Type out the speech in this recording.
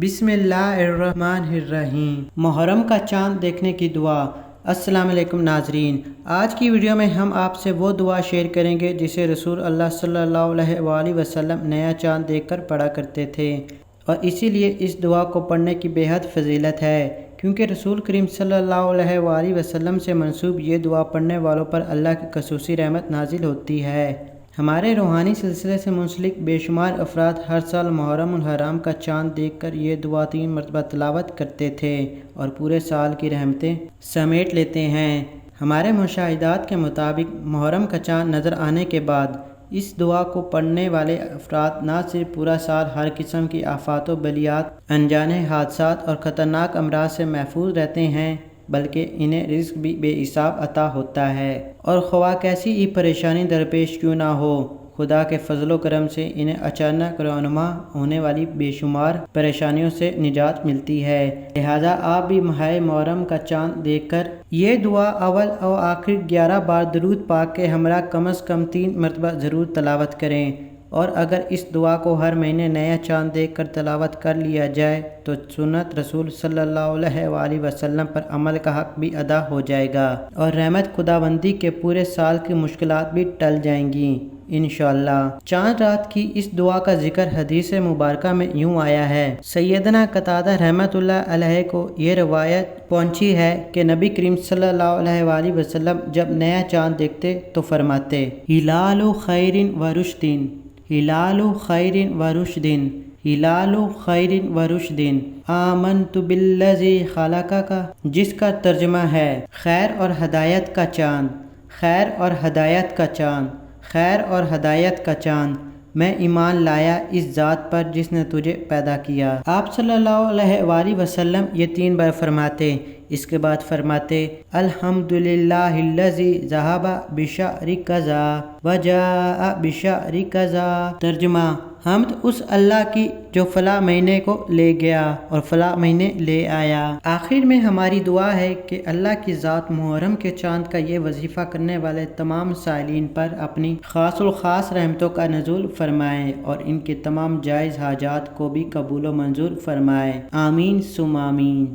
بسم اللہ الرحمن الرحیم۔ محرم کا چاند دیکھنے کی دعا۔ السلام علیکم ناظرین، آج کی ویڈیو میں ہم آپ سے وہ دعا شیئر کریں گے جسے رسول اللہ صلی اللہ علیہ وآلہ وسلم نیا چاند دیکھ کر پڑھا کرتے تھے، اور اسی لیے اس دعا کو پڑھنے کی بے حد فضیلت ہے، کیونکہ رسول کریم صلی اللہ علیہ وآلہ وسلم سے منسوب یہ دعا پڑھنے والوں پر اللہ کی خصوصی رحمت نازل ہوتی ہے۔ ہمارے روحانی سلسلے سے منسلک بے شمار افراد ہر سال محرم الحرام کا چاند دیکھ کر یہ دعا 3 مرتبہ تلاوت کرتے تھے اور پورے سال کی رحمتیں سمیٹ لیتے ہیں۔ ہمارے مشاہدات کے مطابق محرم کا چاند نظر آنے کے بعد اس دعا کو پڑھنے والے افراد نہ صرف پورا سال ہر قسم کی آفات و بلیات، انجانے حادثات اور خطرناک امراض سے محفوظ رہتے ہیں، بلکہ انہیں رزق بھی بے حساب عطا ہوتا ہے، اور خواہ کیسی ہی پریشانی درپیش کیوں نہ ہو، خدا کے فضل و کرم سے انہیں اچانک رونما ہونے والی بے شمار پریشانیوں سے نجات ملتی ہے۔ لہٰذا آپ بھی ماہ محرم کا چاند دیکھ کر یہ دعا اول اور آخر 11 بار درود پاک کے ہمراہ کم از کم 3 مرتبہ ضرور تلاوت کریں، اور اگر اس دعا کو ہر مہینے نیا چاند دیکھ کر تلاوت کر لیا جائے تو سنت رسول صلی اللہ علیہ وآلہ وسلم پر عمل کا حق بھی ادا ہو جائے گا، اور رحمت خداوندی کے پورے سال کی مشکلات بھی ٹل جائیں گی انشاءاللہ۔ چاند رات کی اس دعا کا ذکر حدیث مبارکہ میں یوں آیا ہے۔ سیدنا قتادہ رحمۃ اللہ علیہ کو یہ روایت پہنچی ہے کہ نبی کریم صلی اللہ علیہ وآلہ وسلم جب نیا چاند دیکھتے تو فرماتے: ہلال خیر و رشد، ہلال خیر و رشد، ہلال خیر و رشد، آمنت بالذی خلقک، جس کا ترجمہ ہے خیر اور ہدایت کا چاند، خیر اور ہدایت کا چاند، خیر اور ہدایت کا چاند، میں ایمان لایا اس ذات پر جس نے تجھے پیدا کیا۔ آپ صلی اللہ علیہ وآلہ وسلم یہ 3 بار فرماتے، اس کے بعد فرماتے: الحمدللہ الذی ذہب بشہر کذا وجاء بشہر کذا۔ ترجمہ: حمد اس اللہ کی جو فلاں مہینے کو لے گیا اور فلاں مہینے لے آیا۔ آخر میں ہماری دعا ہے کہ اللہ کی ذات محرم کے چاند کا یہ وظیفہ کرنے والے تمام سائلین پر اپنی خاص الخاص رحمتوں کا نزول فرمائے، اور ان کے تمام جائز حاجات کو بھی قبول و منظور فرمائے، آمین ثم آمین۔